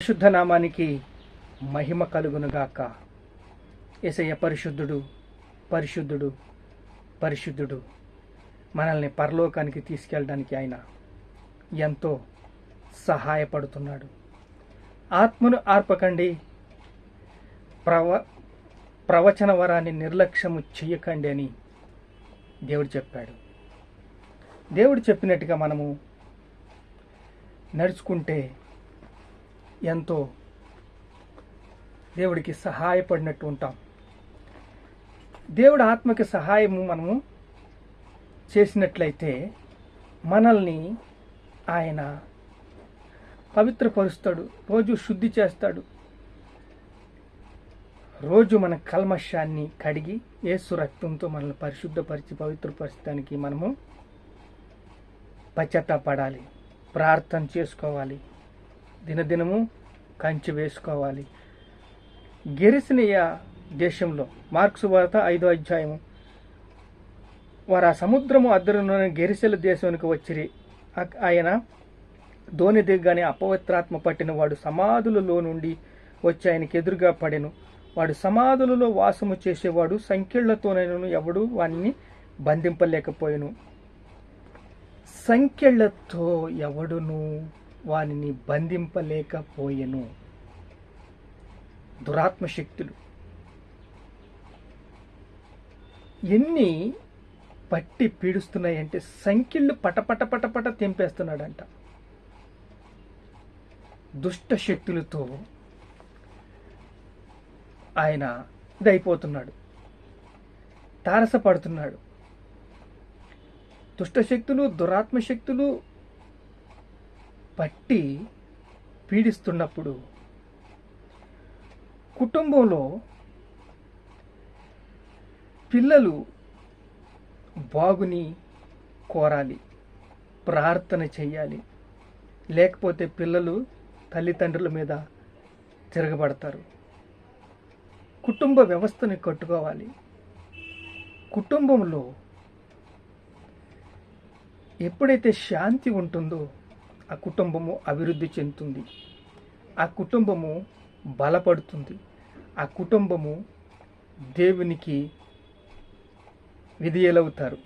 పరిశుద్ధ నామానికి మహిమ కలుగునుగాక. యేసయ్య పరిశుద్ధుడు, పరిశుద్ధుడు, పరిశుద్ధుడు. మనల్ని పరలోకానికి తీసుకెళ్ళడానికి ఆయన ఎంతో సహాయపడుతున్నాడు. ఆత్మను ఆర్పకండి, ప్రవచన వరాన్ని నిర్లక్ష్యము చెయ్యకండి అని దేవుడు చెప్పాడు. దేవుడు చెప్పినట్టుగా మనము నడుచుకుంటే ఎంతో దేవుడికి సహాయపడినట్టు ఉంటాం. దేవుడు ఆత్మకి సహాయము మనము చేసినట్లయితే మనల్ని ఆయన పవిత్రపరుస్తాడు, రోజు శుద్ధి చేస్తాడు. రోజు మన కల్మషాన్ని కడిగి యేసు రక్తంతో మనల్ని పరిశుద్ధపరిచి పవిత్రపరచడానికి మనము పశ్చాత్తాపడాలి, ప్రార్థన చేసుకోవాలి, దినదినము కంచి వేసుకోవాలి. గెరిసినియ దేశంలో మార్కు సువార్త 5వ అధ్యాయము, వారు ఆ సముద్రము అద్దరున గెరిసెల దేశానికి వచ్చిరి. ఆయన ధోని దిగ్గానే అపవిత్రాత్మ పట్టిన వాడు సమాధులలో నుండి వచ్చి ఆయనకి ఎదురుగా పడెను. వాడు సమాధులలో వాసము చేసేవాడు, సంకెళ్లతోనైనను ఎవడు వానిని బంధింపలేకపోయెను. సంకెళ్లతో ఎవడును వానిని బంధింపలేకపోయెను. దురాత్మశక్తులు ఎన్ని పట్టి పీడిస్తున్నాయంటే సంఖ్యలు పటపట పటపట తెంపేస్తున్నాడంట. దుష్ట శక్తులతో ఆయన ఇదైపోతున్నాడు, తారసపడుతున్నాడు. దుష్టశక్తులు, దురాత్మశక్తులు పట్టి పీడిస్తున్నప్పుడు కుటుంబంలో పిల్లలు బాగుని కోరాలి, ప్రార్థన చెయ్యాలి. లేకపోతే పిల్లలు తల్లిదండ్రుల మీద తిరగబడతారు. కుటుంబ వ్యవస్థని కట్టుకోవాలి. కుటుంబంలో ఎప్పుడైతే శాంతి ఉంటుందో ఆ కుటుంబము అభివృద్ధి చెందుతుంది, ఆ కుటుంబము బలపడుతుంది, ఆ కుటుంబము దేవునికి విధేయులవుతారు.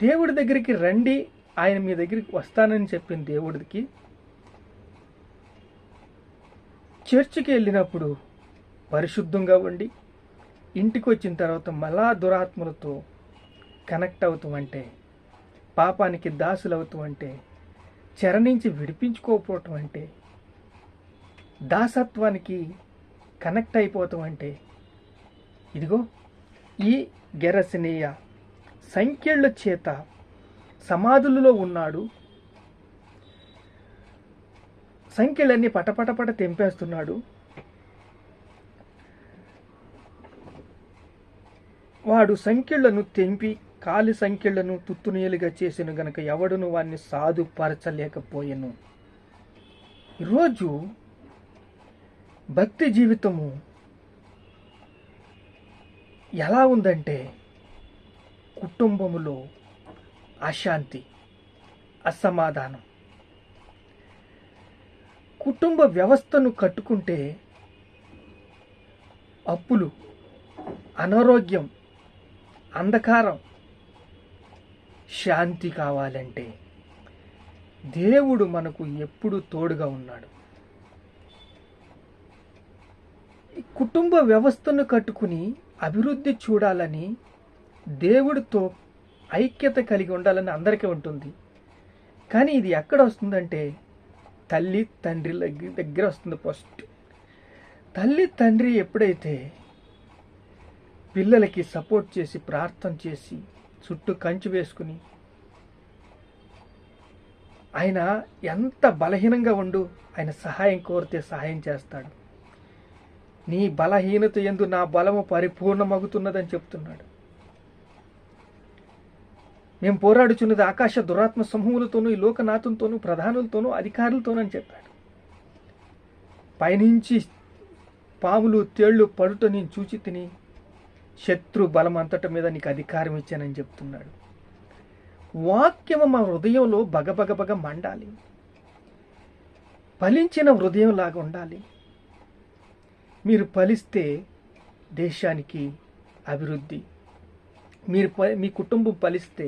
దేవుడి దగ్గరికి రండి, ఆయన మీ దగ్గరికి వస్తానని చెప్పిన దేవుడికి చర్చికి వెళ్ళినప్పుడు పరిశుద్ధంగా ఉండి ఇంటికి వచ్చిన తర్వాత మళ్ళా దురాత్మలతో కనెక్ట్ అవుతామంటే, పాపానికి దాసులు అవుతామంటే, చెర నుంచి విడిపించుకోకపోవటం అంటే, దాసత్వానికి కనెక్ట్ అయిపోతాం అంటే, ఇదిగో ఈ గెరసినియ సంఖ్యల చేత సమాధులలో ఉన్నాడు. సంఖ్యలన్నీ పటపటపట తెంపేస్తున్నాడు. వాడు సంఖ్యలను తెంపి కాలి సంఖ్యలను తుత్తునీలుగా చేసిన గనక ఎవడును వాడిని సాధుపరచలేకపోయెను. ఈరోజు భక్తి జీవితము ఎలా ఉందంటే, కుటుంబములో అశాంతి, అసమాధానం. కుటుంబ వ్యవస్థను కట్టుకుంటే అప్పులు, అనారోగ్యం, అంధకారం. శాంతి కావాలంటే దేవుడు మనకు ఎప్పుడు తోడుగా ఉన్నాడు. కుటుంబ వ్యవస్థను కట్టుకుని అభివృద్ధి చూడాలని, దేవుడితో ఐక్యత కలిగి ఉండాలని అందరికీ ఉంటుంది. కానీ ఇది ఎక్కడ వస్తుందంటే తల్లి తండ్రి దగ్గర వస్తుంది. ఫస్ట్ తల్లి తండ్రి ఎప్పుడైతే పిల్లలకి సపోర్ట్ చేసి, ప్రార్థన చేసి, చుట్టూ కంచి వేసుకుని, ఆయన ఎంత బలహీనంగా ఉండు, ఆయన సహాయం కోరితే సహాయం చేస్తాడు. నీ బలహీనత యందు నా బలము పరిపూర్ణమగుతున్నదని చెప్తున్నాడు. మేము పోరాడుచున్నది ఆకాశ దురాత్మ సమూహములతోనూ, ఈ లోకనాథంతోనూ, ప్రధానులతోనూ, అధికారులతోనూ అని చెప్పాడు. పైనుంచి పాములు తేళ్లు పడుట నేను చూచి తిని శత్రు బలం అంతటి మీద నీకు అధికారం ఇచ్చానని చెప్తున్నాడు. వాక్యము మా హృదయంలో బగబగబగ మండాలి. ఫలించిన హృదయంలాగా ఉండాలి. మీరు ఫలిస్తే దేశానికి అభివృద్ధి, మీ కుటుంబం ఫలిస్తే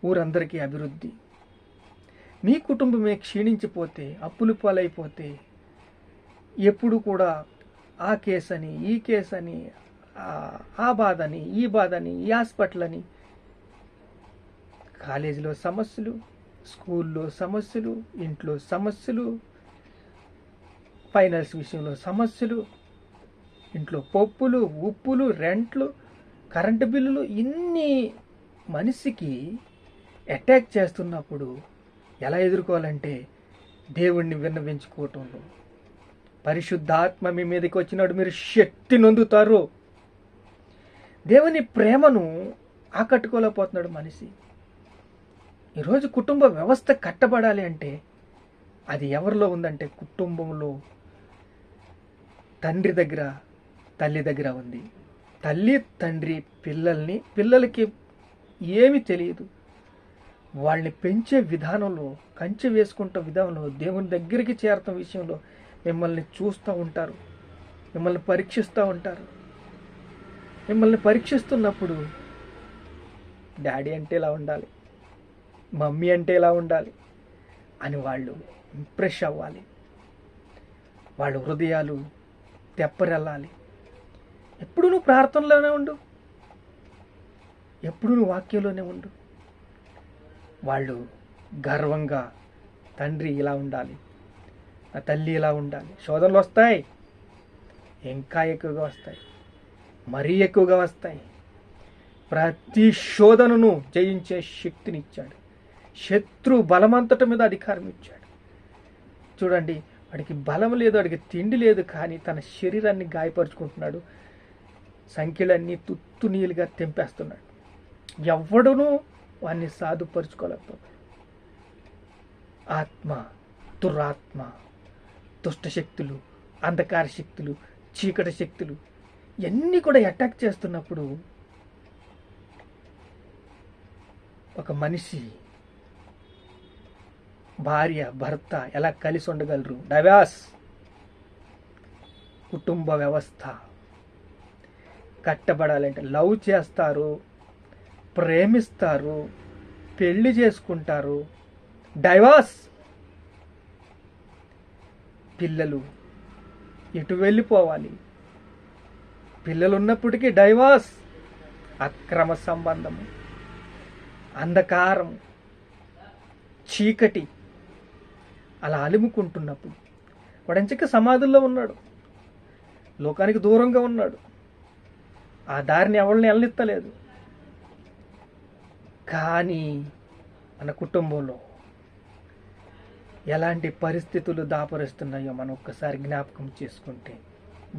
ఊరందరికీ అభివృద్ధి. మీ కుటుంబమే క్షీణించిపోతే, అప్పులు పాలైపోతే, ఎప్పుడు కూడా ఆ కేసని, ఈ కేసని, ఆ బాధని, ఈ బాధని, ఈ హాస్పిటల్ అని, కాలేజీలో సమస్యలు, స్కూల్లో సమస్యలు, ఇంట్లో సమస్యలు, ఫైనాన్స్ విషయంలో సమస్యలు, ఇంట్లో పప్పులు, ఉప్పులు, రెంట్లు, కరెంటు బిల్లులు, ఇన్ని మనిషికి అటాక్ చేస్తున్నప్పుడు ఎలా ఎదుర్కోవాలంటే దేవుణ్ణి విన్నవించుకోవటంలో. పరిశుద్ధాత్మ మీ మీదకి వచ్చినాడు, మీరు శక్తి నొందుతారు. దేవుని ప్రేమను ఆకట్టుకోలేకపోతున్నాడు మనిషి. ఈరోజు కుటుంబ వ్యవస్థ కట్టబడాలి అంటే అది ఎవరిలో ఉందంటే కుటుంబంలో తండ్రి దగ్గర, తల్లి దగ్గర ఉంది. తల్లి తండ్రి పిల్లలకి ఏమీ తెలియదు, వాళ్ళని పెంచే విధానంలో, కంచె వేసుకుంటే విధానంలో, దేవుని దగ్గరికి చేరటం విషయంలో మిమ్మల్ని చూస్తూ ఉంటారు, మిమ్మల్ని పరీక్షిస్తూ ఉంటారు. మిమ్మల్ని పరీక్షిస్తున్నప్పుడు డాడీ అంటే ఇలా ఉండాలి, మమ్మీ అంటే ఇలా ఉండాలి అని వాళ్ళు ఇంప్రెస్ అవ్వాలి. వాళ్ళ హృదయాలు తెప్పరెళ్ళాలి. ఎప్పుడు నువ్వు ప్రార్థనలోనే ఉండు, ఎప్పుడు నువ్వు వాక్యంలోనే ఉండు. వాళ్ళు గర్వంగా తండ్రి ఇలా ఉండాలి, నా తల్లి ఇలా ఉండాలి. శోధనలు వస్తాయి, ఇంకా ఎక్కువగా వస్తాయి, మరీ ఎక్కువగా వస్తాయి. ప్రతి శోధనను జయించే శక్తినిచ్చాడు. శత్రు బలమంతటి మీద అధికారం ఇచ్చాడు. చూడండి, వాడికి బలం లేదు, వాడికి తిండి లేదు, కానీ తన శరీరాన్ని గాయపరుచుకుంటున్నాడు. సంఖ్యలన్నీ తుత్తు నీలుగా తెంపేస్తున్నాడు. ఎవడునూ వాడిని సాధుపరుచుకోలేకపోతాడు. ఆత్మ, దురాత్మ, దుష్ట శక్తులు, అంధకార శక్తులు, చీకటి శక్తులు ఇవన్నీ కూడా అటాక్ చేస్తున్నప్పుడు ఒక మనిషి, భార్య, భర్త ఎలా కలిసి ఉండగలరు? డైవర్స్. కుటుంబ వ్యవస్థ కట్టబడాలంటే లవ్ చేస్తారు, ప్రేమిస్తారు, పెళ్లి చేసుకుంటారు, డైవర్స్. పిల్లలు ఎటు వెళ్ళిపోవాలి? పిల్లలు ఉన్నప్పటికీ డైవర్స్. అక్రమ సంబంధము, అంధకారం, చీకటి అలా అలుముకుంటున్నప్పుడు వాడంచక సమాధుల్లో ఉన్నాడు, లోకానికి దూరంగా ఉన్నాడు, ఆ దారిని ఎవరిని వెళ్ళనిత్తలేదు. కానీ మన కుటుంబంలో ఎలాంటి పరిస్థితులు దాపరుస్తున్నాయో మనం ఒక్కసారి జ్ఞాపకం చేసుకుంటే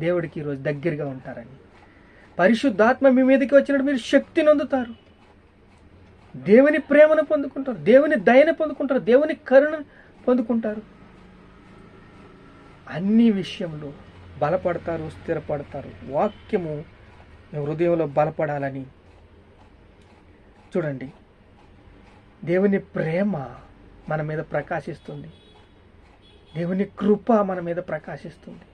దేవుడికి ఈరోజు దగ్గరగా ఉంటారని. పరిశుద్ధాత్మ మీ మీదకి వచ్చినప్పుడు మీరు శక్తి నొందుతారు, దేవుని ప్రేమను పొందుకుంటారు, దేవుని దయను పొందుకుంటారు, దేవుని కరుణను పొందుకుంటారు. అన్ని విషయంలో బలపడతారు, స్థిరపడతారు. వాక్యము మీ హృదయంలో బలపడాలని. చూడండి, దేవుని ప్రేమ మన మీద ప్రకాశిస్తుంది, దేవుని కృప మన మీద ప్రకాశిస్తుంది,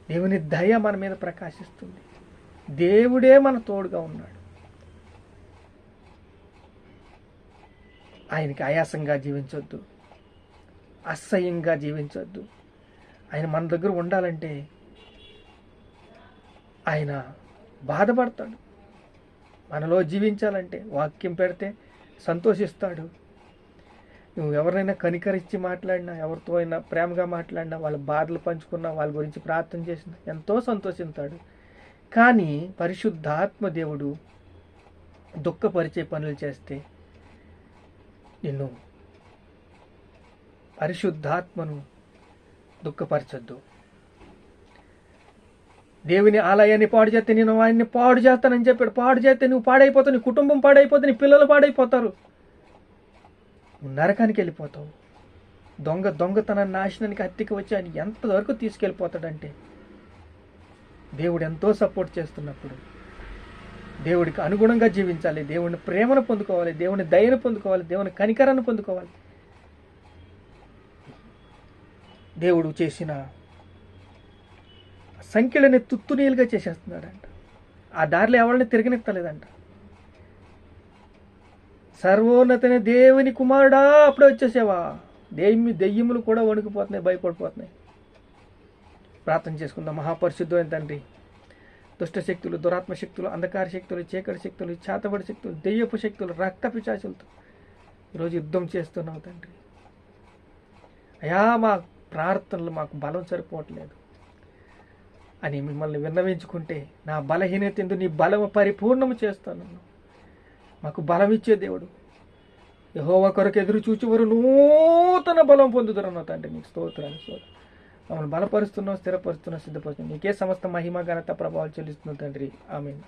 దేవుని దయ మన మీద ప్రకాశిస్తుంది. దేవుడే మన తోడుగా ఉన్నాడు. ఆయనకి ఆయాసంగా జీవించొద్దు, అసహ్యంగా జీవించొద్దు. ఆయన మన దగ్గర ఉండాలంటే ఆయన బాధపడతాడు. మనలో జీవించాలంటే వాక్యం పెడితే సంతోషిస్తాడు. నువ్వు ఎవరినైనా కనికరించి మాట్లాడినా, ఎవరితో అయినా ప్రేమగా మాట్లాడినా, వాళ్ళ బాధలు పంచుకున్నా, వాళ్ళ గురించి ప్రార్థన చేసినా ఎంతో సంతోషిస్తాడు. కానీ పరిశుద్ధాత్మ దేవుడు దుఃఖపరిచే పనులు చేస్తే నిన్ను, పరిశుద్ధాత్మను దుఃఖపరచొద్దు. దేవుని ఆలయాన్ని పాడు చేస్తే నేను ఆయన్ని పాడు చేస్తానని చెప్పాడు. పాడు చేస్తే నువ్వు పాడైపోతావు, నీ కుటుంబం పాడైపోతుంది, నీ పిల్లలు పాడైపోతారు, నువ్వు నరకానికి వెళ్ళిపోతావు. దొంగతన నాశనానికి హత్యకి వచ్చి ఆయన ఎంతవరకు తీసుకెళ్ళిపోతాడంటే, దేవుడు ఎంతో సపోర్ట్ చేస్తున్నప్పుడు దేవుడికి అనుగుణంగా జీవించాలి, దేవుని ప్రేమను పొందుకోవాలి, దేవుని దయను పొందుకోవాలి, దేవుని కనికరాన్ని పొందుకోవాలి. దేవుడు చేసిన సంఖ్యలని తుత్తునీలుగా చేసేస్తున్నాడంట. ఆ దారిలో ఎవరిని తిరగనిస్తలేదంట. సర్వోన్నతమైన దేవుని కుమారుడా అప్పుడే వచ్చేసావా? దెయ్యములు కూడా వణికిపోతున్నాయి, భయపడిపోతున్నాయి. ప్రార్థన చేసుకుందాం. మహాపరిశుద్ధమైన తండ్రి, దుష్ట శక్తులు, దురాత్మ శక్తులు, అంధకార శక్తులు, చీకటి శక్తులు, చేతబడి శక్తులు, దెయ్యపు శక్తులు, రక్త పిశాచులతో ఈరోజు యుద్ధం చేస్తున్నావు తండ్రి. అయా మా ప్రార్థనలు మాకు బలం సరిపోవట్లేదు అని మిమ్మల్ని విన్నవించుకుంటే, నా బలహీనత ఎందు నీ బలము పరిపూర్ణము చేస్తాను. మాకు బలం ఇచ్చే దేవుడు. యెహోవా కొరకు ఎదురు చూచువారు నూతన బలం పొందుతున్నారు తండ్రి. నీకు స్తోత్రాలు. మమ్మల్ని బలపరుస్తున్నావు, స్థిరపరుస్తున్నావు, సిద్ధపరుస్తున్నావు. నీకే సమస్త మహిమ ఘనత ప్రభావాలు చెల్లిస్తున్నావు తండ్రి. ఆమేన్.